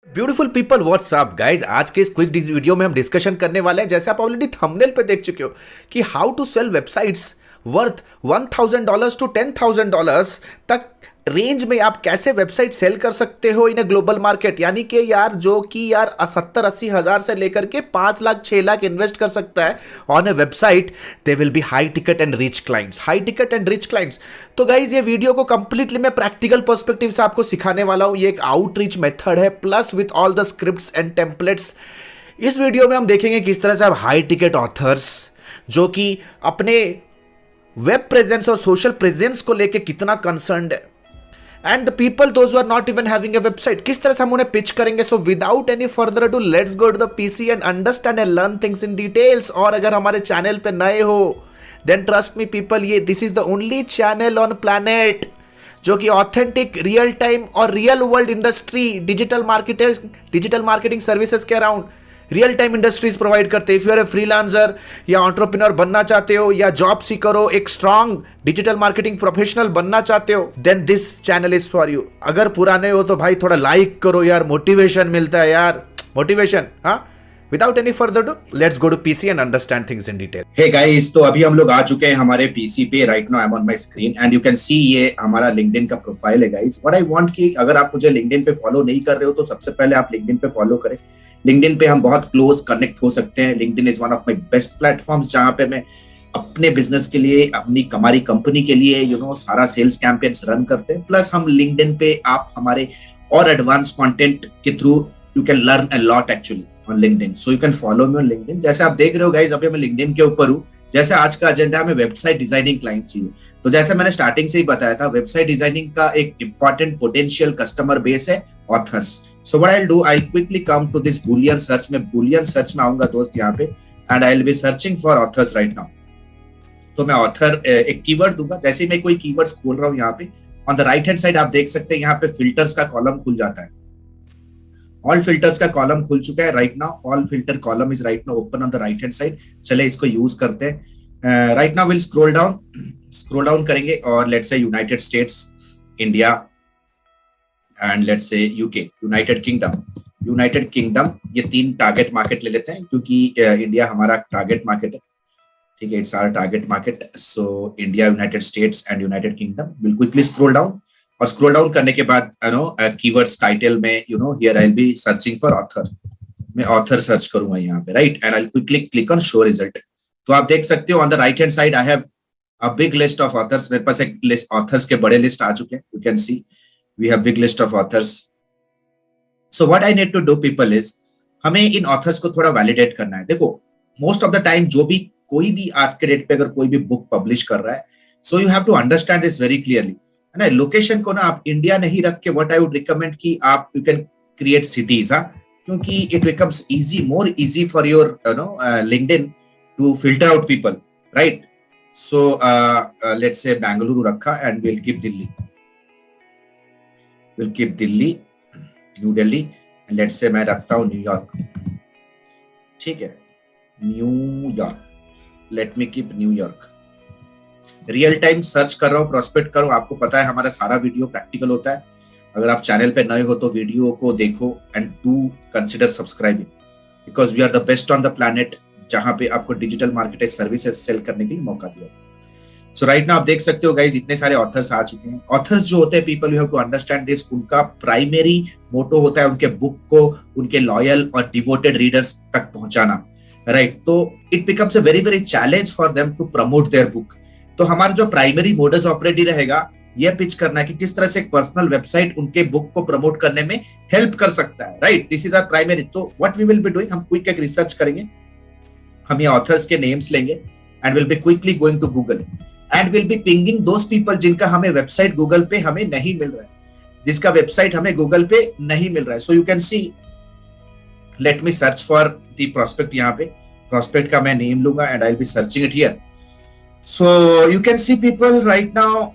Beautiful people what's up guys, आज के इस क्विक वीडियो में हम डिस्कशन करने वाले हैं, जैसे आप ऑलरेडी थंबनेल पे देख चुके हो कि how to sell websites worth $1,000 to $10,000 तक रेंज में आप कैसे वेबसाइट सेल कर सकते हो इन ए ग्लोबल मार्केट। यानी कि यार जो कि यार 70-80 हज़ार से लेकर के 5 लाख 6 लाख इन्वेस्ट कर सकता है on A website. They will be high ticket and rich clients, high ticket and rich clients. तो गाइज ये वीडियो को कंप्लीटली मैं प्रैक्टिकल पर्सपेक्टिव से आपको सिखाने वाला हूं। ये एक आउटरीच मेथड है plus with all the scripts and templates. इस वीडियो में हम देखेंगे किस तरह से आप हाई टिकट ऑथर्स जो कि अपने वेब प्रेजेंस और सोशल प्रेजेंस को लेके कितना कंसर्न्ड है, and the people those are not even having a website, किस तरह से हम उन्हें पिच करेंगे। So without any further ado let's go to the PC and understand and learn things in details. और अगर हमारे चैनल पे नए हो देन ट्रस्ट मी पीपल, ये this is the only channel on planet जो कि ऑथेंटिक रियल टाइम और real world industry digital marketing services के around real time industries provide करते हैं। If you are a freelancer या एंटरप्रेन्योर बनना चाहते हो या जॉब सीकर हो, एक स्ट्रांग डिजिटल मार्केटिंग प्रोफेशनल बनना चाहते हो, then this channel is for you. अगर पुराने हो तो भाई थोड़ा लाइक करो यार, मोटिवेशन मिलता है यार, मोटिवेशन। हाँ, without any further ado let's go to PC and understand things in detail. Hey guys, तो अभी हम लोग आ चुके हैं हमारे पीसी पे। Right now I am on my screen and you can सी ये हमारा लिंक्डइन का प्रोफाइल है गाइस। व्हाट आई वांट कि अगर आप मुझे लिंक्डइन पे फॉलो नहीं कर रहे हो तो सबसे पहले आप लिंक्डइन पे फॉलो करें। लिंक्डइन पे हम बहुत क्लोज कनेक्ट हो सकते हैं। LinkedIn is one of my best platforms जहां पे मैं अपने बिजनेस के लिए, अपनी हमारी कंपनी के लिए सारा सेल्स कैंपेन्स रन करते हैं। प्लस हम लिंक्डइन पे आप हमारे और एडवांस कंटेंट के through you can learn a lot actually on LinkedIn. So you can follow me on LinkedIn. जैसे आप देख रहे हो गाइस, अभी मैं लिंक्डइन के ऊपर हूँ। जैसे आज का एजेंडा हमें वेबसाइट डिजाइनिंग क्लाइंट चाहिए, तो जैसे मैंने स्टार्टिंग से ही बताया था, वेबसाइट डिजाइनिंग का एक इंपॉर्टेंट पोटेंशियल कस्टमर बेस है authors. So what I will do, I will quickly come to this boolean search. में बूलियन सर्च में आऊंगा दोस्त यहाँ पे, and I will be searching for authors right now. तो मैं ऑथर एक कीवर्ड दूंगा। जैसे ही मैं कोई कीवर्ड्स खोल रहा हूँ यहाँ पे, on the right hand side आप देख सकते हैं यहाँ पे फिल्टर्स का कॉलम खुल जाता है। ऑल फिल्टर्स का कॉलम खुल चुका है right now. All filter column is right now open on the right hand side. चले इसको यूज करते हैं। Right now will scroll down करेंगे और let's say United states, India and let's say UK, United kingdom. ये 3 target market ले लेते हैं क्योंकि इंडिया हमारा टारगेट मार्केट है। ठीक है, it's our target market. So India, United States and United Kingdom. Will quickly scroll down, और स्क्रॉल डाउन करने के बाद कीवर्ड्स टाइटल में here I will be searching for author. मैं ऑथर सर्च करूंगा यहाँ पे, right, and I will quickly click on show result. तो आप देख सकते हो on the right hand side I have a big list of authors. मेरे पास एक लिस्ट ऑथर्स के बड़े लिस्ट आ चुके हैं। You can see we have big list of authors. So what I need to do people is, हमें इन ऑथर्स को थोड़ा वैलिडेट करना है। देखो, मोस्ट ऑफ द टाइम कोई भी आज के डेट पे अगर कोई भी बुक पब्लिश कर रहा है, so you have to understand this very clearly, है ना। लोकेशन को ना आप इंडिया नहीं रख के, व्हाट आई वुड रिकमेंड कि आप यू कैन क्रिएट सिटीज, क्योंकि it becomes easy, more easy for your LinkedIn to filter out people, right? So let's say Bangalore rakha and we'll keep Delhi, New Delhi, and let's say मैं रखता हूँ New York। ठीक है, New York, let me keep New York। Real time search कर रहा हूँ, prospect कर रहा हूँ। आपको पता है हमारा सारा वीडियो प्रैक्टिकल होता है। अगर आप चैनल पे नए हो तो वीडियो को देखो and do consider subscribing, because we are the best on the planet जहां पे आपको डिजिटल मार्केटिंग सर्विसेज सेल करने के लिए मौका दिया। सो राइट नाउ आप देख सकते हो गाइज, इतने सारे ऑथर्स आ चुके हैं। ऑथर्स जो होते हैं people, you have to understand this, उनका प्राइमरी मोटो होता है उनके बुक को उनके लॉयल और डिवोटेड रीडर्स तक पहुंचाना, राइट। तो it becomes a very challenge for them to promote their book. तो हमारा जो प्राइमरी मोडस ऑपरेटी रहेगा, यह पिच करना है कि किस तरह से एक पर्सनल वेबसाइट उनके बुक को प्रमोट करने में हेल्प कर सकता है, right. This is our primary. तो what we will be doing, हम क्विक एक रिसर्च करेंगे। हम ये ऑथर्स के नेम्स लेंगे and will be quickly going to Google and will be pinging those people जिनका हमें वेबसाइट गूगल पे हमें नहीं मिल रहा है, जिसका वेबसाइट हमें गूगल पे नहीं मिल रहा है। So you can C, let me search for the prospect. यहाँ पे प्रोस्पेक्ट का मैं नेम लूंगा and I will be searching it here. So you can see people right now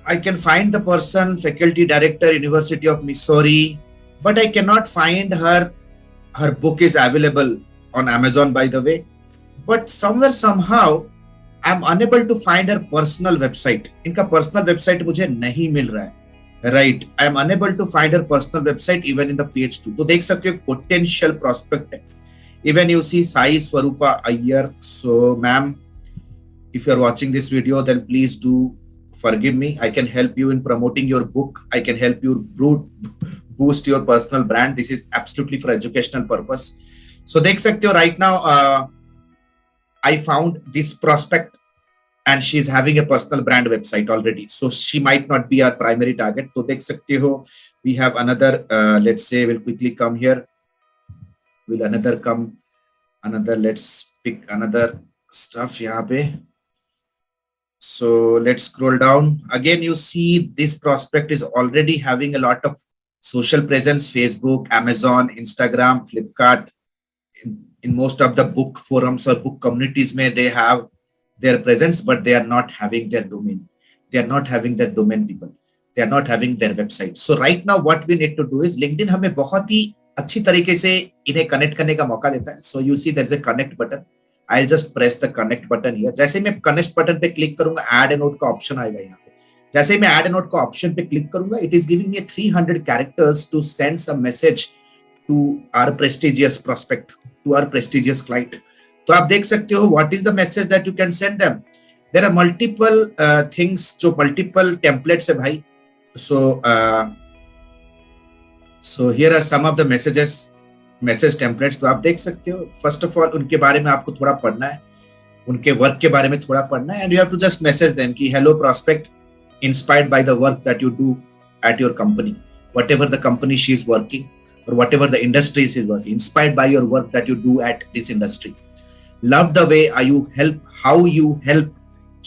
I can find the person, faculty director, University of Missouri, but I cannot find her book is available on Amazon, by the way, but somehow I'm unable to find her personal website. इनका personal website मुझे नहीं मिल रहा है, right, I am unable to find her personal website even in the page 2। तो देख सकते हो पोटेंशियल प्रोस्पेक्ट है। Even you see Sai Swarupa Iyer. So ma'am, if you're watching this video, then please do forgive me. I can help you in promoting your book. I can help you boost your personal brand. This is absolutely for educational purpose. So देख सकते हो right now I found this prospect and she's having a personal brand website already. So she might not be our primary target. तो देख सकते हो we have another let's say we'll quickly come here. Let's pick another stuff यहाँ पे. So let's scroll down. Again, you see this prospect is already having a lot of social presence: Facebook, Amazon, Instagram, Flipkart. In most of the book forums or book communities, they have their presence, but they are not having their domain. They are not having their domain people. They are not having their website. So right now, what we need to do is LinkedIn हमें बहुत ही अच्छी तरीके से इन्हें connect करने का मौका देता है. So you see there's a connect button. I'll just press the connect button here. जैसे मैं connect button पे क्लिक करूंगा, add a note का ऑप्शन आएगा यहाँ पे. जैसे मैं add a note का ऑप्शन पे क्लिक करूंगा, it is giving me 300 characters to send some message to our prestigious prospect, to our prestigious client. तो आप देख सकते हो what is the message that you can send them. There are multiple things, जो multiple templates है भाई. So here are some of the message templates. तो आप देख सकते हो फर्स्ट ऑफ ऑल उनके बारे में आपको थोड़ा पढ़ना है, उनके वर्क के बारे में थोड़ा पढ़ना है, and you have to just message them कि hello prospect, inspired by the work that you do at your company, whatever the company she is working or whatever the industry is working, inspired by your work that you do at this industry. Love the way how you help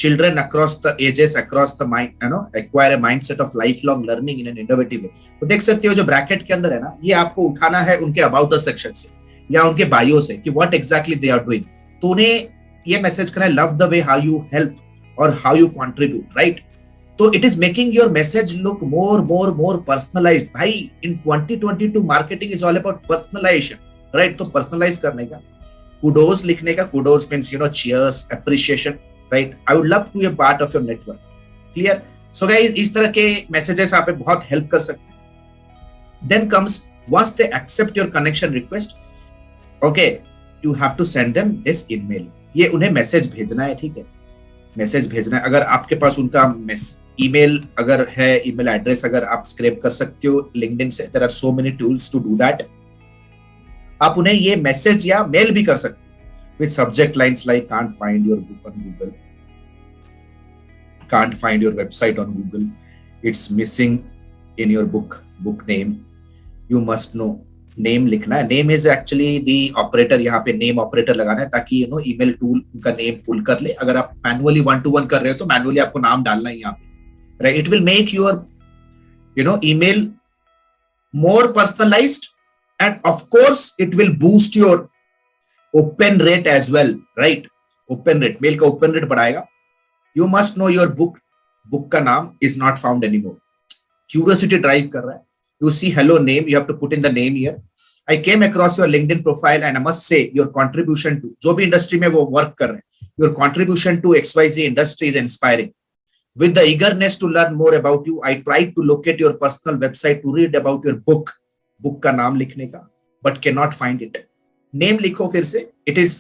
children across the ages, across the mind, acquire a mindset of lifelong learning in an innovative way. तो देख सकते हो जो bracket के अंदर है ना, ये आपको उठाना है उनके अबाउट अस सेक्शन से या उनके बायो से कि what exactly they are doing. तो उन्हें ये मैसेज करना है, love the way how you help और हाउ यू कंट्रीब्यूट, राइट. तो it is making your message look more personalized. भाई in 2022 marketing is all about personalization, right. तो personalize करने का, कुडोज लिखने का, kudos means cheers, appreciation, right? I would love to be a part of your network. Clear? So guys, इस तरह के messages आप बहुत help कर सकते हैं. Then comes once they accept your connection request, okay, you have to send them this email. ये उन्हें मैसेज भेजना है, ठीक है, मैसेज भेजना है. अगर आपके पास उनका ईमेल अगर है, ईमेल एड्रेस अगर आप स्क्रैप कर सकते हो लिंक्डइन से, there are so many tools to do that. आप उन्हें ये मैसेज या मेल भी कर सकते हो with subject lines like can't find your book on Google, can't find your website on Google, it's missing in your book name, you must know. Name लिखना है. Name is actually the operator. यहाँ पे name operator लगाना है ताकि email tool उनका name pull कर ले. अगर आप manually 1-to-1 कर रहे हो तो manually आपको नाम डालना है यहाँ पे, right? It will make your email more personalized, and of course it will boost your open rate as well, right? Open rate, mail का open rate बढ़ाएगा. You must know your book का नाम is not found anymore. Curiosity drive कर रहा है. You see hello name, you have to put in the name here. I came across your LinkedIn profile and I must say your contribution to जो भी industry में वो work कर रहे हैं, your contribution to XYZ industry is inspiring. With the eagerness to learn more about you, I tried to locate your personal website to read about your book का नाम लिखने का, but cannot find it. Name लिखो फिर से. It is,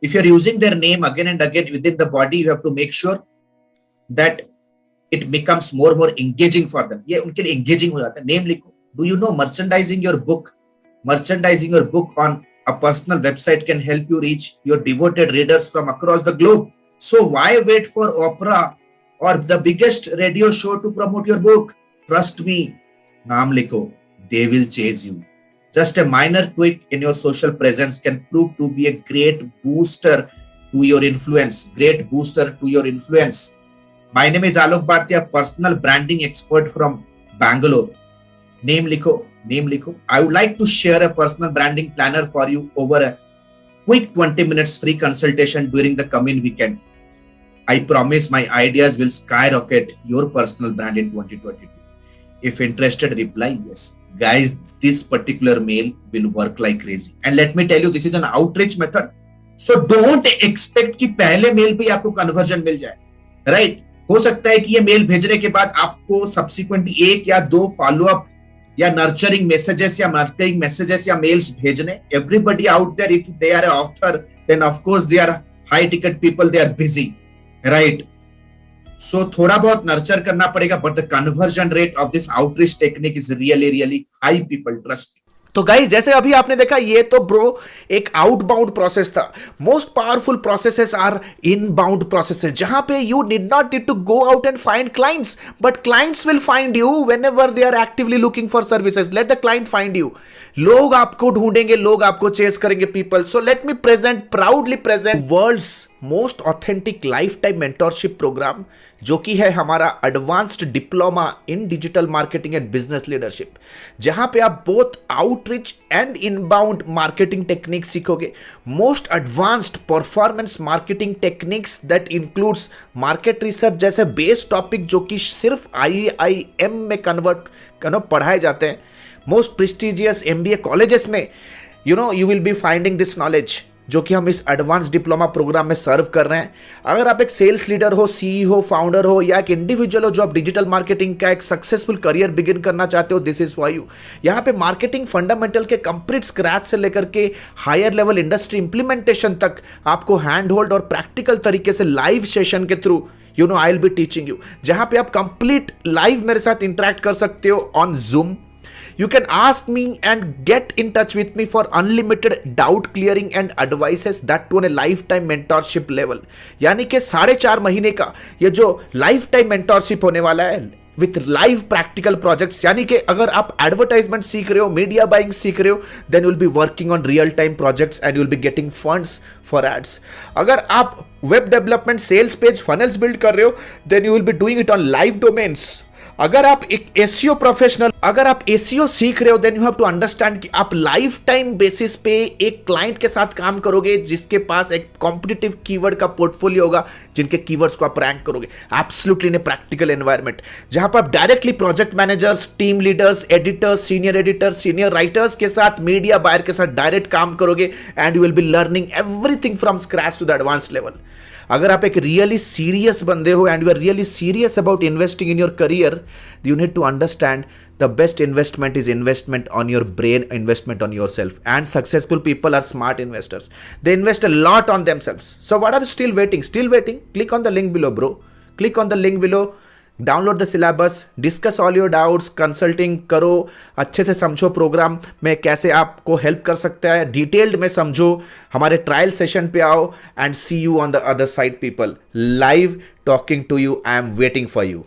if you're using their name again and again within the body, you have to make sure that it becomes more engaging for them. ये उनके लिए engaging हो जाता है. Name लिखो. Do you know merchandising your book on a personal website can help you reach your devoted readers from across the globe. So why wait for Oprah or the biggest radio show to promote your book? Trust me. नाम लिखो. They will chase you. Just a minor tweak in your social presence can prove to be a great booster to your influence. My name is Alok Bhartia, personal branding expert from Bangalore. Name likho. I would like to share a personal branding planner for you over a quick 20 minutes free consultation during the coming weekend. I promise my ideas will skyrocket your personal brand in 2022. If interested, reply yes. Guys, this particular mail will work like crazy. And let me tell you, this is an outreach method. So don't expect कि पहले mail पे आपको conversion मिल जाए, right? हो सकता है कि ये मेल भेजने के बाद आपको सब्सिक्वेंट 1 या 2 फॉलोअप या नर्चरिंग मैसेजेस या मार्केटिंग मैसेजेस या मेल्स भेजने. Everybody out there, if they are author, then of course they are high ticket people, they are busy, right? So थोड़ा बहुत नर्चर करना पड़ेगा, but the conversion rate of this outreach technique is really really high, people trust. तो guys, जैसे अभी आपने देखा, ये तो ब्रो एक आउटबाउंड प्रोसेस था. Most powerful processes are inbound processes, जहां पे you need not need to go out and find clients, but clients will find you whenever they are actively looking for services. Let the client find you. लोग आपको ढूंढेंगे, लोग आपको चेस करेंगे, people. So let me proudly present world's most authentic life time mentorship program, जो कि है हमारा advanced diploma in digital marketing and business leadership, जहां पे आप both outreach and inbound marketing techniques सीखोगे. Most advanced performance marketing techniques that includes market research जैसे base topic, जो कि सिर्फ IIM में पढ़ाए जाते हैं. मोस्ट प्रेस्टिजियस MBA कॉलेजेस में you will be finding this knowledge, जो कि हम इस एडवांस डिप्लोमा प्रोग्राम में सर्व कर रहे हैं. अगर आप एक सेल्स लीडर हो, CEO, फाउंडर हो, या एक इंडिविजुअल हो जो आप डिजिटल मार्केटिंग का एक सक्सेसफुल करियर बिगिन करना चाहते हो, दिस इज फॉर यू. यहाँ पे मार्केटिंग फंडामेंटल के कंप्लीट स्क्रैच से लेकर के हायर लेवल इंडस्ट्री इंप्लीमेंटेशन तक आपको हैंड होल्ड और प्रैक्टिकल तरीके से लाइव सेशन के through I will be teaching you, जहां पे आप कंप्लीट लाइव मेरे साथ इंटरेक्ट कर सकते हो on Zoom. You can ask me and get in touch with me for unlimited doubt clearing and advices, that to on a lifetime mentorship level. यानी कि 4.5 महीने का ये जो lifetime mentorship होने वाला है विथ लाइव प्रैक्टिकल प्रोजेक्ट्स. यानी कि अगर आप एडवर्टाइजमेंट सीख रहे हो, मीडिया बाइंग सीख रहे हो, then you will be working on real time projects and you will be getting funds for ads. अगर आप web development, sales page, funnels build कर रहे हो, then you will be doing it on live domains. अगर आप एक SEO professional, अगर आप SEO सीख रहे हो, then you have to understand कि आप लाइफ टाइम बेसिस पे एक क्लाइंट के साथ काम करोगे जिसके पास एक कॉम्पिटिटिव कीवर्ड का पोर्टफोलियो होगा, जिनके कीवर्ड्स को आप रैंक करोगे absolutely in a practical environment, जहां पर आप directly project managers, team leaders, editors, senior writers के साथ, मीडिया बायर के साथ डायरेक्ट काम करोगे and you will be learning everything from scratch to the advance level. अगर आप एक रियली सीरियस बंदे हो and you are really serious about investing in your career, you need to understand the best investment is investment on your brain, investment on yourself. And successful people are smart investors. They invest a lot on themselves. So what are you still waiting? Click on the link below, bro. Click on the link below. Download the syllabus, discuss all your doubts, consulting करो, अच्छे से समझो programme में कैसे आपको help कर सकता है, डिटेल्ड में समझो, हमारे ट्रायल सेशन पे आओ and see you on the other side people. Live talking to you, I am waiting for you.